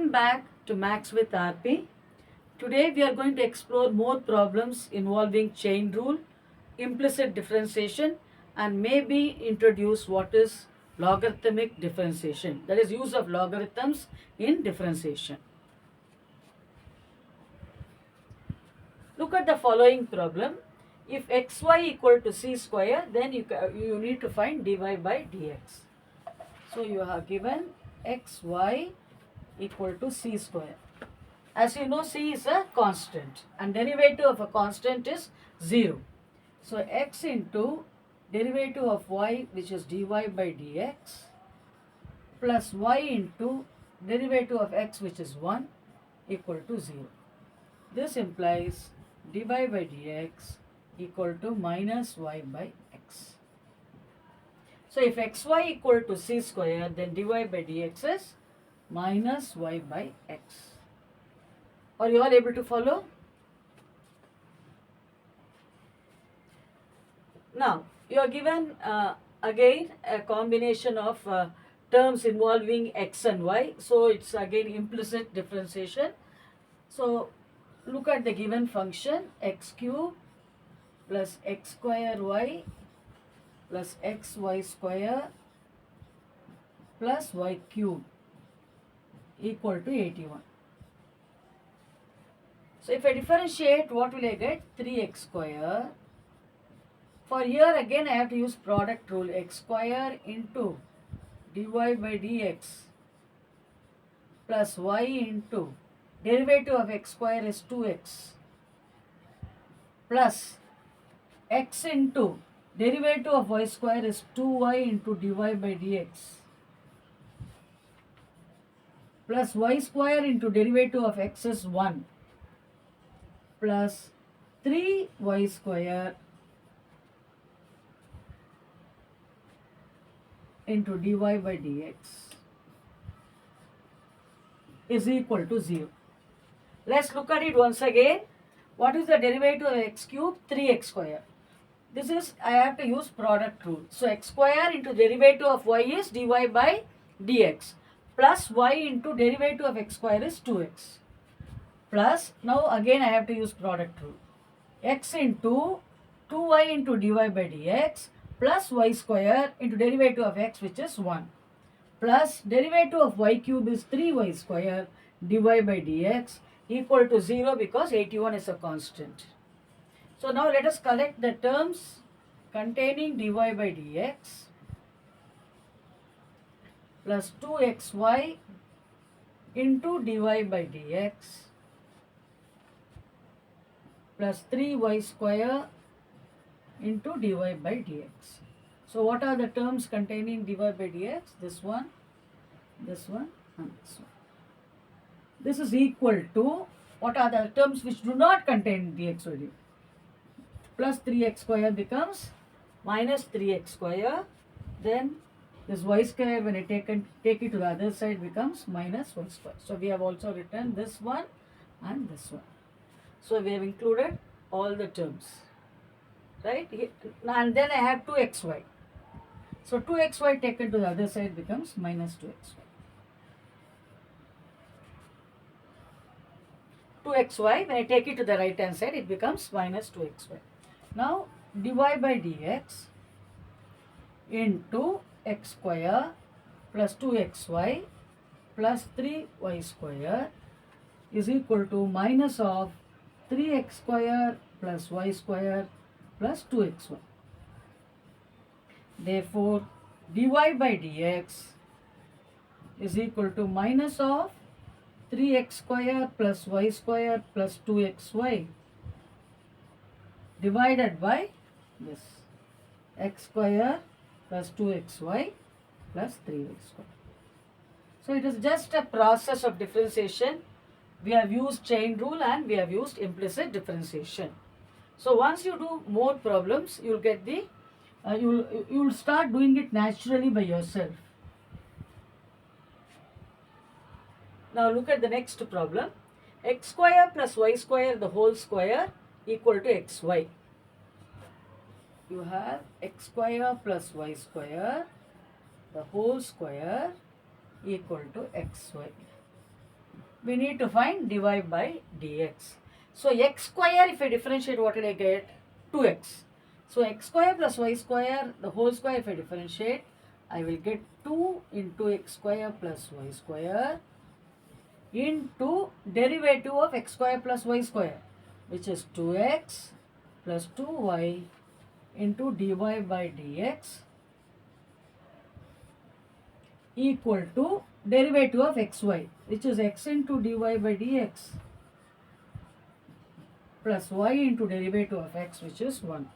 Welcome back to Max with RP. Today we are going to explore more problems involving chain rule, implicit differentiation, and maybe introduce what is logarithmic differentiation, that is use of logarithms in differentiation. Look at the following problem. If xy equal to c square, then you need to find dy by dx. So you have given xy equal to c square. As you know, c is a constant and derivative of a constant is 0. So x into derivative of y, which is dy by dx, plus y into derivative of x, which is 1, equal to 0. This implies dy by dx equal to minus y by x. So if xy equal to c square, then dy by dx is minus y by x. Are you all able to follow? Now, you are given again a combination of terms involving x and y. So, it's again implicit differentiation. So, look at the given function x cube plus x square y plus xy square plus y cube equal to 81. So, if I differentiate, what will I get? 3x square. For here again I have to use product rule, x square into dy by dx plus y into derivative of x square is 2x plus x into derivative of y square is 2y into dy by dx plus y square into derivative of x is 1 plus 3y square into dy by dx is equal to 0. Let's look at it once again. What is the derivative of x cube? 3x square. This is, I have to use product rule. So x square into derivative of y is dy by dx plus y into derivative of x square is 2x plus, now again I have to use product rule, x into 2y into dy by dx plus y square into derivative of x, which is 1 plus derivative of y cube is 3y square dy by dx equal to 0 because 81 is a constant. So now let us collect the terms containing dy by dx plus 2xy into dy by dx plus 3y square into dy by dx. So what are the terms containing dy by dx? This one, and this one. This is equal to, what are the terms which do not contain dx or dy? Plus 3x square becomes minus 3x square. Then this y square, when I take it to the other side, becomes minus y square. So we have also written this one and this one. So we have included all the terms, right? And then I have 2xy. So 2xy taken to the other side becomes minus 2xy. 2xy, when I take it to the right hand side, it becomes minus 2xy. Now dy by dx into x square plus 2xy plus 3y square is equal to minus of 3x square plus y square plus 2xy. Therefore, dy by dx is equal to minus of 3x square plus y square plus 2xy divided by this x square plus 2xy plus 3y square. So it is just a process of differentiation. We have used chain rule and we have used implicit differentiation. So once you do more problems, you will get the you'll start doing it naturally by yourself. Now look at the next problem. X square plus y square the whole square equal to xy. You have x square plus y square the whole square equal to xy. we need to find dy by dx. So x square, if I differentiate, what will I get? 2x. So x square plus y square, the whole square, if I differentiate, I will get 2 into x square plus y square into derivative of x square plus y square, which is 2x plus 2y into dy by dx equal to derivative of xy, which is x into dy by dx plus y into derivative of x, which is 1.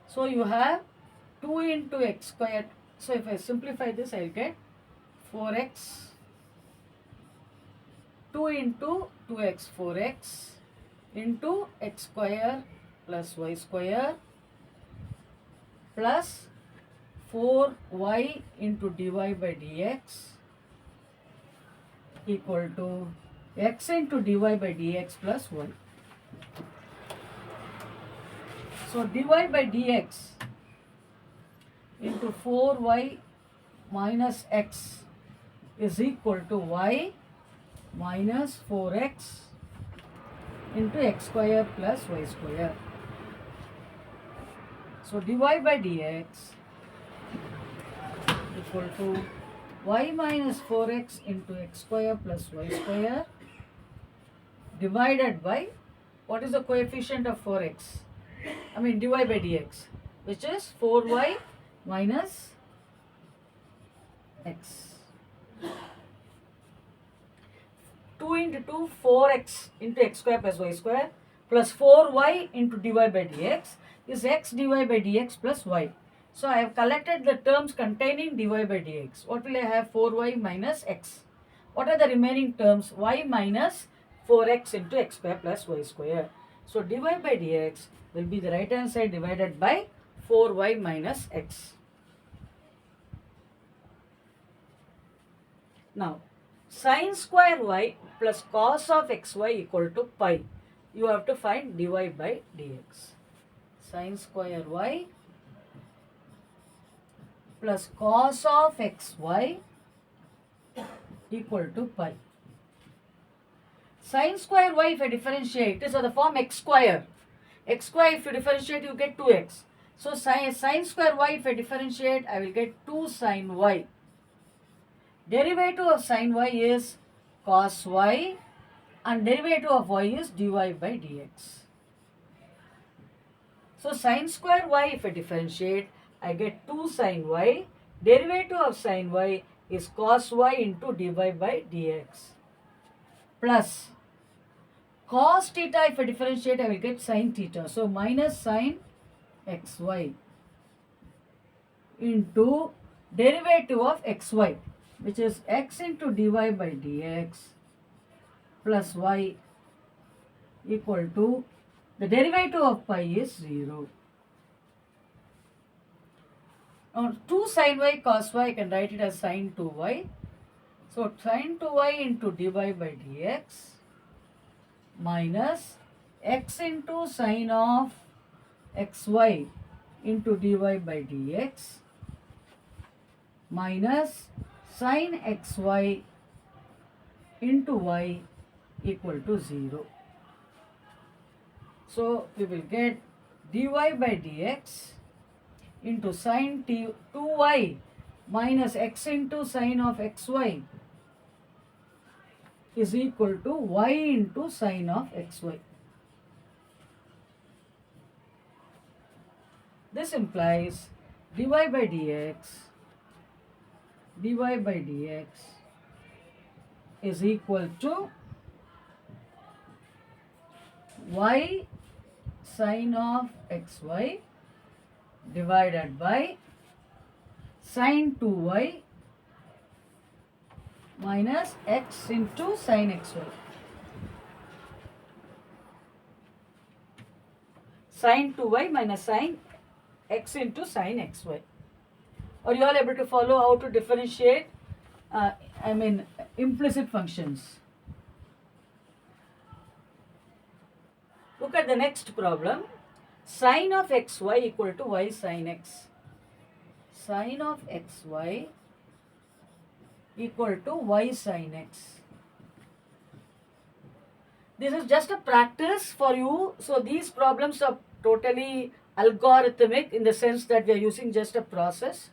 So you have 2 into x squared. So if I simplify this, I will get 4x, 2 into 2x, 4x into x square plus y square plus 4y into dy by dx equal to x into dy by dx plus 1. So dy by dx into 4y minus x is equal to y minus 4x into x square plus y square. So dy by dx equal to y minus 4x into x square plus y square divided by, what is the coefficient of 4x? I mean dy by dx, which is 4y minus x. 2 into 2, 4x into x square plus y square plus 4y into dy by dx is x dy by dx plus y. So I have collected the terms containing dy by dx. What will I have? 4y minus x. What are the remaining terms? Y minus 4x into x square plus y square. So dy by dx will be the right hand side divided by 4y minus x. Now, sin square y plus cos of xy equal to pi. You have to find dy by dx. Sin square y plus cos of xy equal to pi. Sin square y, if I differentiate, it is of the form x square. X square, if you differentiate, you get 2x. So sin square y, if I differentiate, I will get 2 sin y. Derivative of sin y is cos y and derivative of y is dy by dx. So sin square y, if I differentiate, I get 2 sin y. Derivative of sin y is cos y into dy by dx plus cos theta, if I differentiate, I will get sin theta. So minus sin xy into derivative of xy, which is x into dy by dx plus y equal to, the derivative of pi is 0. Now 2 sin y cos y, I can write it as sin 2y. So sin 2y into dy by dx minus x into sin of xy into dy by dx minus sin xy into y equal to 0. So we will get dy by dx into sin 2y minus x into sin of xy is equal to y into sin of xy. This implies dy by dx is equal to y sin of xy divided by sin 2y minus x into sin xy. Sin 2y minus sin x into sin xy. Are you all able to follow how to differentiate implicit functions? Look at the next problem. Sin of xy equal to y sin x. sine of xy equal to y sine x. This is just a practice for you. So these problems are totally algorithmic in the sense that we are using just a process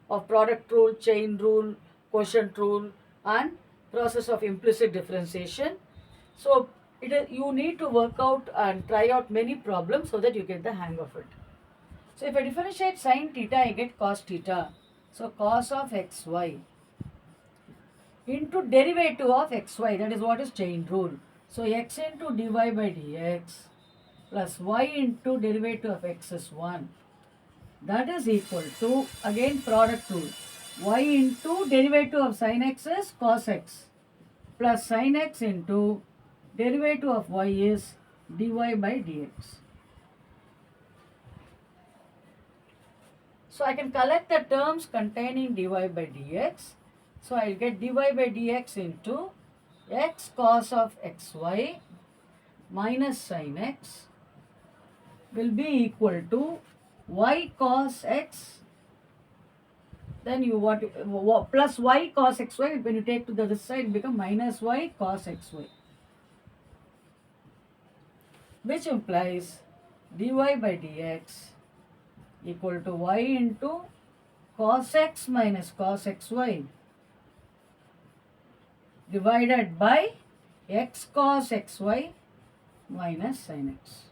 of product rule, chain rule, quotient rule, and process of implicit differentiation. So you need to work out and try out many problems so that you get the hang of it. So if I differentiate sine theta, I get cos theta. So cos of xy into derivative of xy, that is what is chain rule. So x into dy by dx plus y into derivative of x is 1. That is equal to, again product rule, y into derivative of sin x is cos x plus sin x into derivative of y is dy by dx. So I can collect the terms containing dy by dx. So I'll get dy by dx into x cos of xy minus sin x will be equal to y cos x, then you plus y cos xy, when you take to the this side it become minus y cos xy, which implies dy by dx equal to y into cos x minus cos xy divided by x cos xy minus sin x.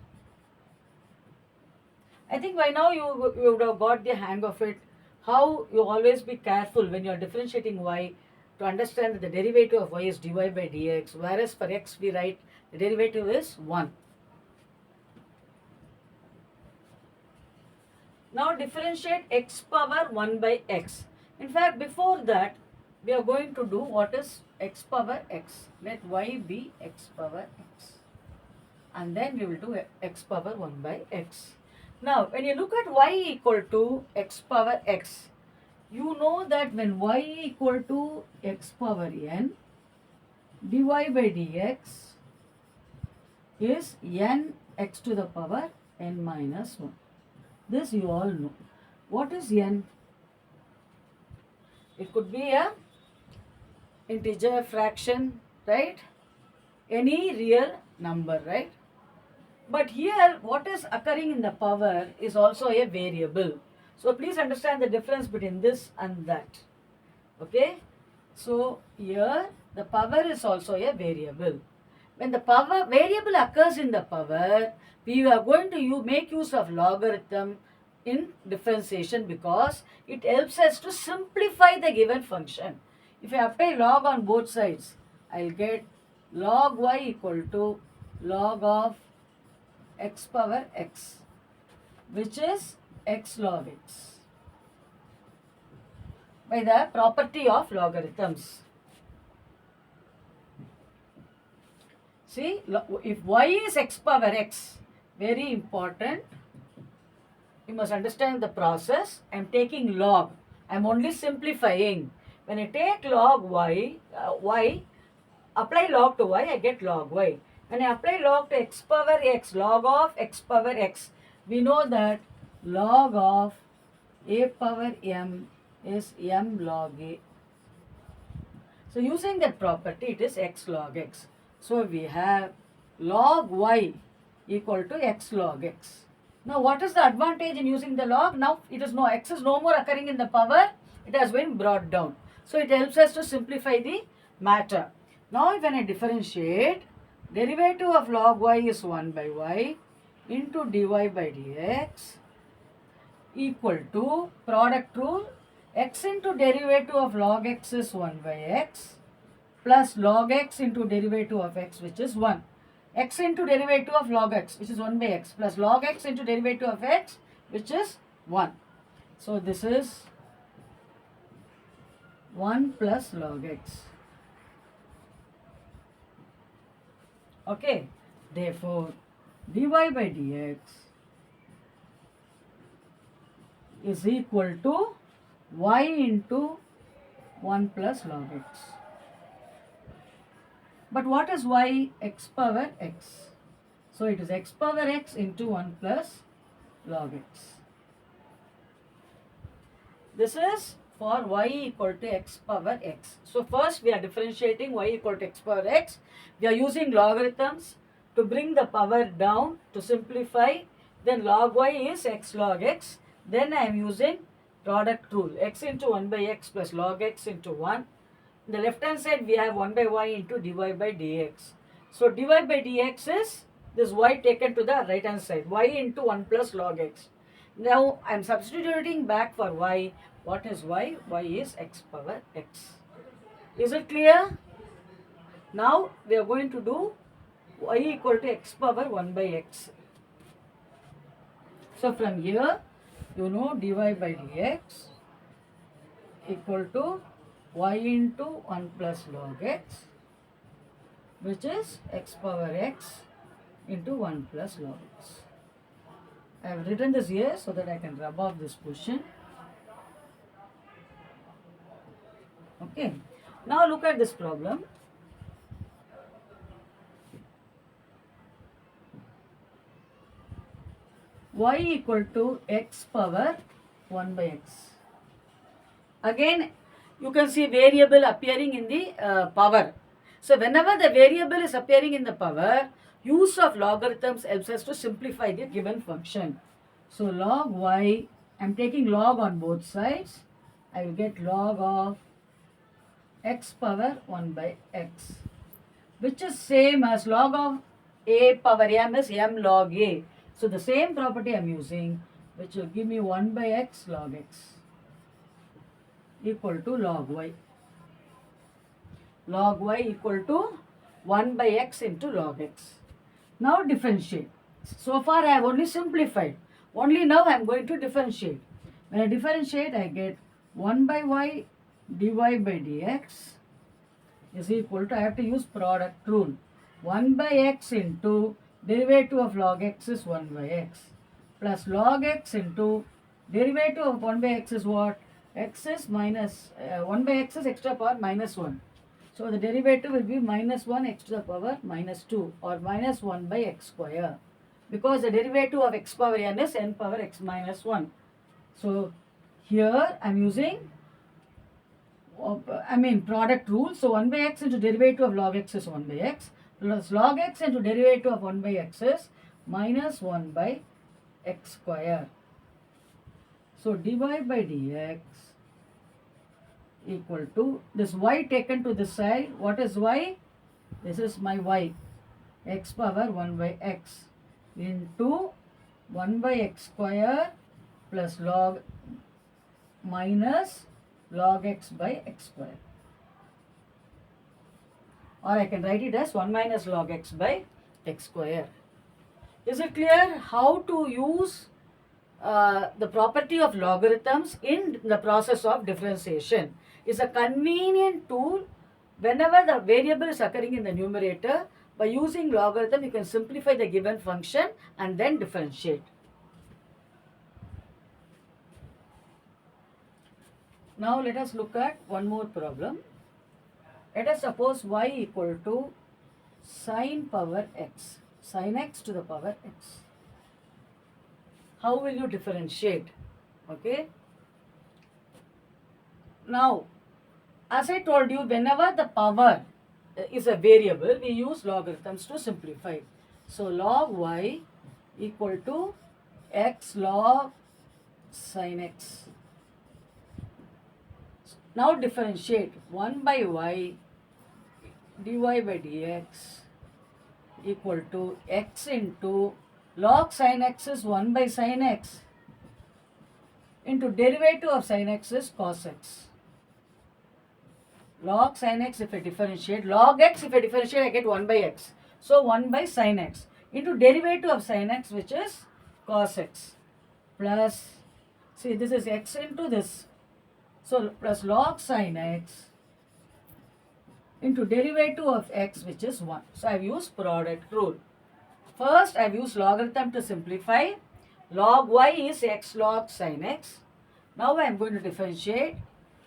I think by now you would have got the hang of it, how you always be careful when you are differentiating y to understand that the derivative of y is dy by dx, whereas for x we write the derivative is 1. Now differentiate x power 1 by x. In fact, before that, we are going to do what is x power x. Let y be x power x. And then we will do x power 1 by x. Now, when you look at y equal to x power x, you know that when y equal to x power n, dy by dx is n x to the power n minus 1. This you all know. What is n? It could be a integer, fraction, right? Any real number, right? But here what is occurring in the power is also a variable. So please understand the difference between this and that. Okay? So here the power is also a variable. When the power variable occurs in the power, we are going to make use of logarithm in differentiation because it helps us to simplify the given function. If I apply log on both sides, I'll get log y equal to log of x power x, which is x log x, by the property of logarithms. See, if y is x power x, very important, you must understand the process. I am taking log. I am only simplifying. When I take log y, apply log to y, I get log y. When I apply log to x power x, log of x power x, we know that log of a power m is m log a. So using that property, it is x log x. So we have log y equal to x log x. Now what is the advantage in using the log? Now it is x is no more occurring in the power, it has been brought down. So it helps us to simplify the matter. Now when I differentiate, derivative of log y is 1 by y into dy by dx equal to product rule, x into derivative of log x is 1 by x plus log x into derivative of x, which is 1. X into derivative of log x, which is 1 by x, plus log x into derivative of x, which is 1. So this is 1 plus log x. Okay, therefore dy by dx is equal to y into 1 plus log x. But what is y? X power x. So it is x power x into 1 plus log x. This is for y equal to x power x. So first we are differentiating y equal to x power x. We are using logarithms to bring the power down to simplify. Then log y is x log x. Then I am using product rule, x into 1 by x plus log x into 1. In the left hand side we have 1 by y into dy by dx. So dy by dx is this y taken to the right hand side, y into 1 plus log x. Now I am substituting back for y. What is y? Y is x power x. Is it clear? Now we are going to do y equal to x power 1 by x. So from here, you know dy by dx equal to y into 1 plus log x, which is x power x into 1 plus log x. I have written this here so that I can rub off this question. Okay. Now look at this problem. Y equal to x power 1 by x. Again, you can see variable appearing in the power. So whenever the variable is appearing in the power, use of logarithms helps us to simplify the given function. So log y, I am taking log on both sides. I will get log of x power 1 by x, which is same as log of a power m is m log a. So the same property I am using, which will give me 1 by x log x equal to log y. Log y equal to 1 by x into log x. Now differentiate. So far I have only simplified. Only now I am going to differentiate. When I differentiate, I get 1 by y dy by dx is equal to, I have to use product rule. 1 by x into derivative of log x is 1 by x plus log x into derivative of 1 by x is what? X is minus 1 by x is x to the power minus 1. So the derivative will be minus 1 x to the power minus 2 or minus 1 by x square, because the derivative of x power n is n power x minus 1. So here I am using product rule. So 1 by x into derivative of log x is 1 by x plus log x into derivative of 1 by x is minus 1 by x square. So dy by dx equal to this y taken to this side. What is y? This is my y, x power 1 by x into 1 by x square plus log minus log x by x square. Or I can write it as 1 minus log x by x square. Is it clear how to use the property of logarithms in the process of differentiation? It's a convenient tool. Whenever the variable is occurring in the numerator, by using logarithm, you can simplify the given function and then differentiate. Now let us look at one more problem. Let us suppose y equal to sine power x, sine x to the power x. How will you differentiate? Okay. Now, as I told you, whenever the power is a variable, we use logarithms to simplify. So log y equal to x log sine x. Now differentiate 1 by y dy by dx equal to x into log sine x is 1 by sine x into derivative of sine x is cos x. Log sine x if I differentiate, log x if I differentiate I get 1 by x. So 1 by sine x into derivative of sine x, which is cos x, plus, see this is x into this. So plus log sine x into derivative of x, which is 1. So I have used product rule. First I have used logarithm to simplify. Log y is x log sine x. Now I am going to differentiate.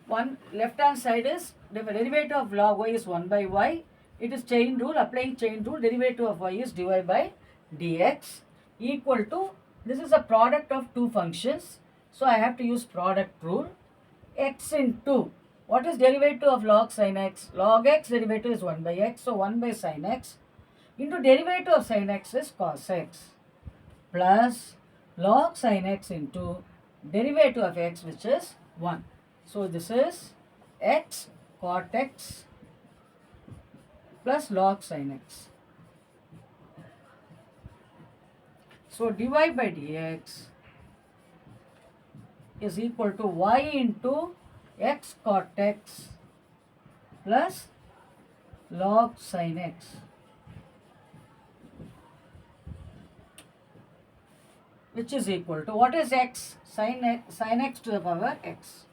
One left hand side is the derivative of log y is 1 by y. It is chain rule. Applying chain rule, derivative of y is dy by dx equal to, this is a product of two functions. So I have to use product rule. x into, what is derivative of log sin x? Log x derivative is 1 by x, so 1 by sin x into derivative of sin x is cos x, plus log sin x into derivative of x, which is 1. So this is x cot x plus log sin x. So dy by dx is equal to y into x cot x plus log sin x, which is equal to, what is x? Sin x to the power x.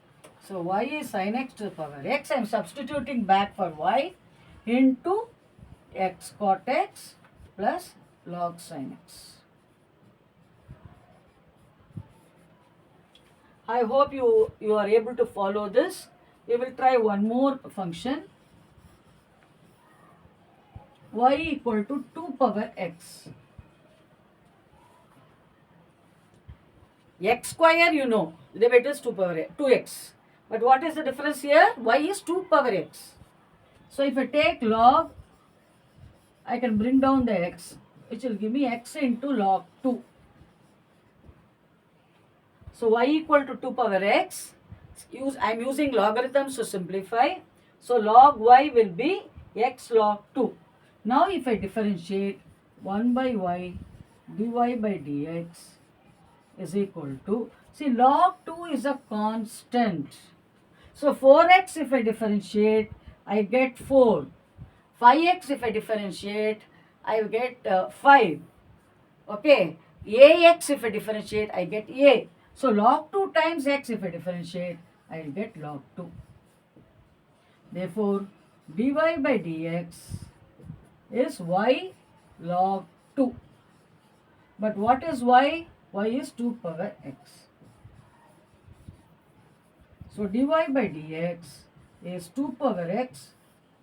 So y is sin x to the power x. I am substituting back for y into x cot x plus log sin x. I hope you are able to follow this. We will try one more function. Y equal to 2 power x. X square, you know, derivative is 2 power 2x. But what is the difference here? Y is 2 power x. So if I take log, I can bring down the x, which will give me x into log 2. So y equal to 2 power x. I am using logarithms to simplify. So log y will be x log 2. Now if I differentiate, 1 by y dy by dx is equal to, see, log 2 is a constant. So 4x if I differentiate, I get 4. 5x if I differentiate, I will get 5. Okay. Ax if I differentiate, I get a. So log 2 times x if I differentiate, I will get log 2. Therefore, dy by dx is y log 2. But what is y? Y is 2 power x. So dy by dx is 2 power x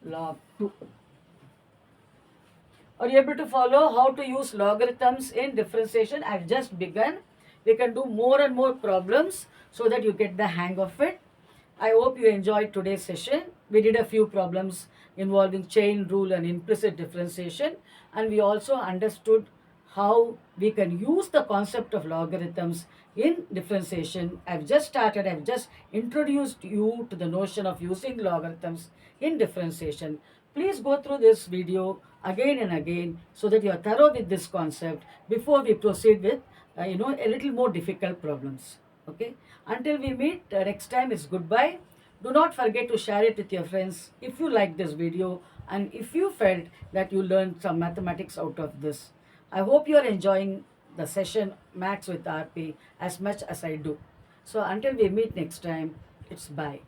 log 2. Are you able to follow how to use logarithms in differentiation? I've just begun. We can do more and more problems so that you get the hang of it. I hope you enjoyed today's session. We did a few problems involving chain rule and implicit differentiation, and we also understood how we can use the concept of logarithms in differentiation. I've just started, I've just introduced you to the notion of using logarithms in differentiation. Please go through this video again and again so that you are thorough with this concept before we proceed with a little more difficult problems. Okay, until we meet next time, it's goodbye. Do not forget to share it with your friends if you like this video and if you felt that you learned some mathematics out of this. I hope you are enjoying the session Maths with RP as much as I do. So until we meet next time, it's bye.